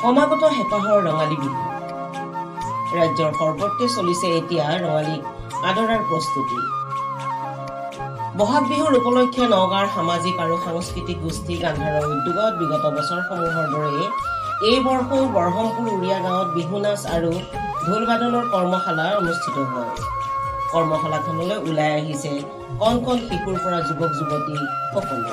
সমাগত হেঁপাহৰ ৰঙালী বিহু ৰাজ্যৰ সৰ্বত্ৰে চলিছে এতিয়া ৰঙালীক আদৰাৰ প্ৰস্তুতি। বহাগ বিহুৰ উপলক্ষে নগাঁৱৰ সামাজিক আৰু সাংস্কৃতিক গোষ্ঠী গান্ধাৰৰ উদ্যোগত বিগত বছৰসমূহৰ দৰে এই বৰ্ষও বৰহমপুৰ উৰিয়া গাঁৱত বিহু নাচ আৰু ঢোল বাদনৰ কৰ্মশালা অনুষ্ঠিত হয়। কৰ্মশালাখনলৈ ওলাই আহিছে কণ কণ শিশুৰ পৰা যুৱক যুৱতী সকলো।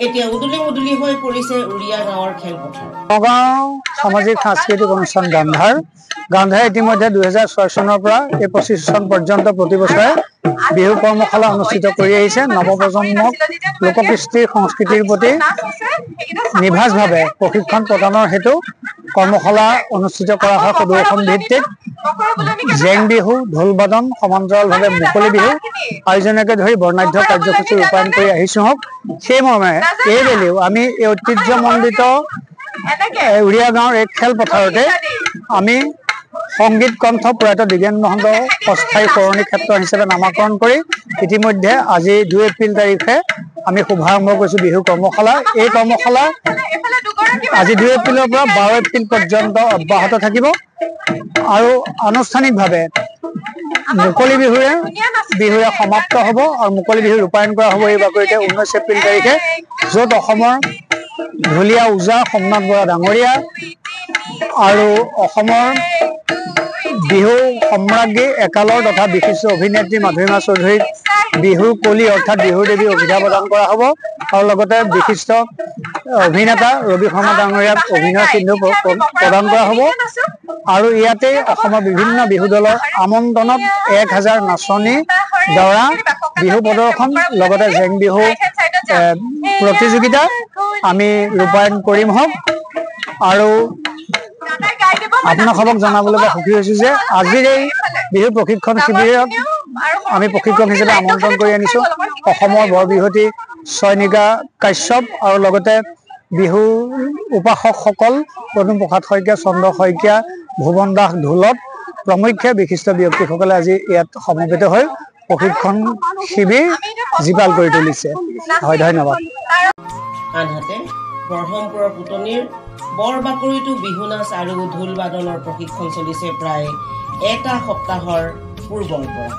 এতিয়া উদুলি মুদুলি হৈ পৰিছে উৰিয়া গাঁৱৰ খেলপথাৰ। নগাঁও সামাজিক সাংস্কৃতিক অনুষ্ঠান গান্ধাৰে ইতিমধ্যে 2006 চনৰ পৰা এই 25 চন পৰ্যন্ত প্ৰতি বছৰে বিহু কৰ্মশালা অনুষ্ঠিত কৰি আহিছে। নৱপ্ৰজন্মক লোককৃষ্টিৰ সংস্কৃতিৰ প্ৰতি নিভাঁজভাৱে প্ৰশিক্ষণ প্ৰদানৰ হেতু কৰ্মশালা অনুষ্ঠিত কৰা হয়। সদৌ অসম ভিত্তিক জেং বিহু, ঢোল বাদন, সমান্তৰালভাৱে মুকলি বিহু আয়োজনকে ধৰি বৰ্ণাঢ্য কাৰ্যসূচী ৰূপায়ণ কৰি আহিছোঁ। সেই মৰ্মে এইবেলিও আমি এই ঐতিহ্যমণ্ডিত উৰিয়া গাঁৱৰ এই খেলপথাৰতে আমি সংগীত কণ্ঠ প্ৰয়াত দিগেন মহন্ত অস্থায়ী সৰণী ক্ষেত্ৰ হিচাপে নামাকৰণ কৰি ইতিমধ্যে আজি 2 এপ্ৰিল তাৰিখে আমি শুভাৰম্ভ কৰিছোঁ বিহু কৰ্মশালা। এই কৰ্মশালা আজি 2 এপ্ৰিলৰ পৰা 12 এপ্ৰিল পৰ্যন্ত অব্যাহত থাকিব আৰু আনুষ্ঠানিকভাৱে মুকলি বিহুৰে সমাপ্ত হ'ব আৰু মুকলি বিহু ৰূপায়ণ কৰা হ'ব এই বাকৰিতে 19 এপ্ৰিল তাৰিখে, য'ত অসমৰ ঢুলীয়া ওজা সোমনাথ বৰা ডাঙৰীয়া আৰু অসমৰ বিহু সম্ৰাজ্ঞী একালৰ তথা বিশিষ্ট অভিনেত্ৰী মাধুৰীমা চৌধুৰীক বিহুৰ কলি অৰ্থাৎ বিহুৰ দেৱী অভিধা প্ৰদান কৰা হ'ব আৰু লগতে বিশিষ্ট অভিনেতা ৰবি শৰ্মা ডাঙৰীয়াক অভিনয় সিন্ধু প্ৰদান কৰা হ'ব আৰু ইয়াতে অসমৰ বিভিন্ন বিহু দলৰ আমন্ত্ৰণত 1000 নাচনী দৰা বিহু প্ৰদৰ্শন লগতে জেং বিহু প্ৰতিযোগিতা আমি ৰূপায়ণ কৰিম। আৰু আপোনালোকক জনাবলৈ সুখী হৈছোঁ যে আজিৰ এই বিহু প্ৰশিক্ষণ শিবিৰত আমি প্ৰশিক্ষক হিচাপে আমন্ত্ৰণ কৰি আনিছোঁ অসমৰ বৰবিহুৱতী চয়নিকা কাশ্যপ আৰু লগতে বিহু উপাসকসকল পদুম প্ৰসাদ শইকীয়া, চন্দ্ৰ শইকীয়া, ভুৱন দাস ঢোলত প্ৰমুখ্যে বিশিষ্ট ব্যক্তিসকলে আজি ইয়াত সমবেত হৈ প্ৰশিক্ষণ শিবিৰ জীপাল কৰি তুলিছে। হয়, ধন্যবাদ। আনহাতে বৰহমপুৰৰ পুতনিৰ বৰ বাকৰিতো বিহু নাচ আৰু ঢোল বাদনৰ প্ৰশিক্ষণ চলিছে প্ৰায় এটা সপ্তাহৰ পূৰ্বৰ পৰা।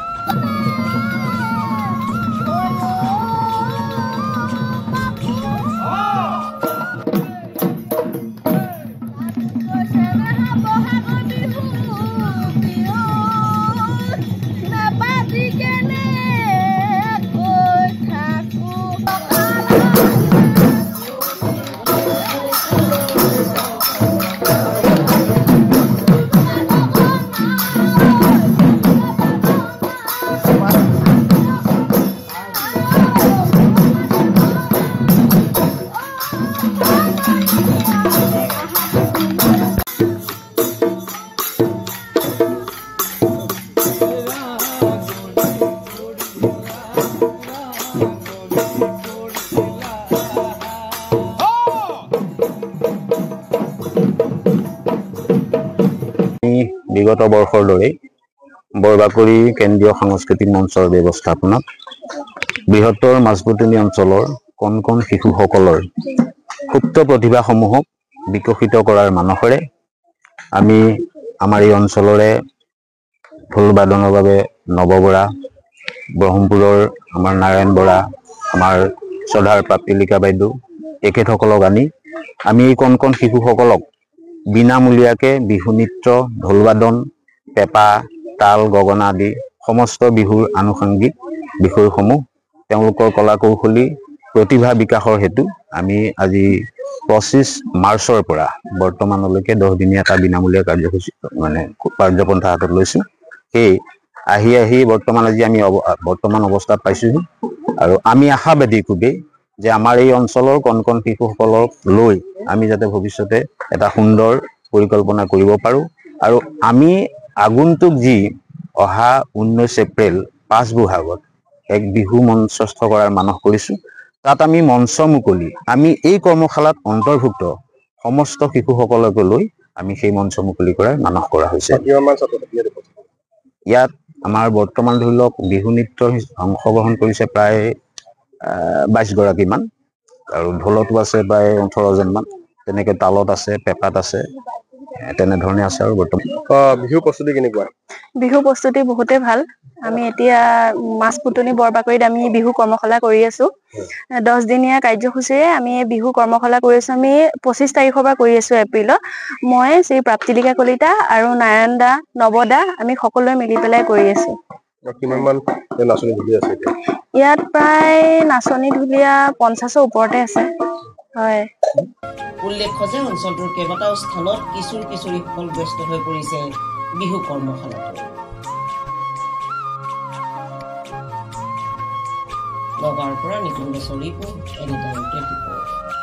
বিগত বৰ্ষৰ দৰে বৰবাকৰি কেন্দ্ৰীয় সাংস্কৃতিক মঞ্চৰ ব্যৱস্থাপনাত বৃহত্তৰ মাজপুতনি অঞ্চলৰ কণ কণ শিশুসকলৰ সুপ্ত প্ৰতিভাসমূহক বিকশিত কৰাৰ মানসেৰে আমি আমাৰ এই অঞ্চলৰে ঢোল বাদনৰ বাবে নৱ বৰা, ব্ৰহ্মপুৰৰ আমাৰ নাৰায়ণ বৰা, আমাৰ শ্ৰদ্ধাৰ প্ৰাপ্তিলিকা বাইদেউ এখেতসকলক আনি আমি এই কণ কণ শিশুসকলক বিনামূলীয়াকে বিহু নৃত্য, ঢোল বাদন, পেঁপা, তাল, গগনা আদি সমস্ত বিহুৰ আনুষংগিক বিষয়সমূহ তেওঁলোকৰ কলা কৌশলী প্ৰতিভা বিকাশৰ হেতু আমি আজি 25 মাৰ্চৰ পৰা বৰ্তমানলৈকে 10 দিনীয়া এটা বিনামূলীয়া কাৰ্যসূচী কাৰ্যপন্থা হাতত লৈছোঁ। সেই আহি বৰ্তমান আজি আমি বৰ্তমান অৱস্থাত পাইছোহি আৰু আমি আশাবাদী খুবেই যে আমাৰ এই অঞ্চলৰ কণ কণ শিশুসকলক লৈ আমি যাতে ভৱিষ্যতে এটা সুন্দৰ পৰিকল্পনা কৰিব পাৰোঁ আৰু আমি আগন্তুক যি অহা 19 এপ্ৰিল 5 বহাগত এক বিহু মঞ্চস্থ কৰাৰ মানস কৰিছোঁ। তাত আমি মঞ্চ মুকলি আমি এই কৰ্মশালাত অন্তৰ্ভুক্ত সমস্ত শিশুসকলকে লৈ আমি সেই মঞ্চ মুকলি কৰাৰ মানস কৰা হৈছে। ইয়াত আমাৰ বৰ্তমান ধৰি লওক বিহু নৃত্যৰ অংশগ্ৰহণ কৰিছে প্ৰায় 22 গৰাকীমান আৰু ঢোলতো আছে প্ৰায় 18জনমান, তেনেকে তালত আছে, পেঁপাত আছে, তেনেধৰণে আছে। আৰু বৰ্তমান বিহু প্ৰস্তুতি কেনেকুৱা? বিহু প্ৰস্তুতি বহুতে ভাল। আমি এতিয়া মাছপুতনি বৰবাকৰিত আমি বিহু কৰ্মশালা কৰি আছো। 10 দিনীয়া কাৰ্যসূচীৰে আমি বিহু কৰ্মশালা কৰি আছো। আমি 25 তাৰিখৰ পৰা কৰি আছো এপ্ৰিলত। মই শ্ৰী প্ৰাপ্তিলিকা কলিতা আৰু নাৰায়ণ দা, নৱ দা আমি সকলোৱে মিলি পেলাই কৰি আছো। কিমানমান নাচনী ঢুলীয়া আছে এতিয়া? ইয়াত প্ৰায় নাচনী ঢুলীয়া 50ৰ ওপৰতে আছে। হয়। উল্লেখ্য যে অঞ্চলটোৰ কেইবাটাও স্থানত কিশোৰ কিশোৰীসকল ব্যস্ত হৈ পৰিছে বিহু কৰ্মশালাত। নগাঁৱৰ পৰা নিকুঞ্জ ৰিপোৰ্ট, এনিটাইম 24।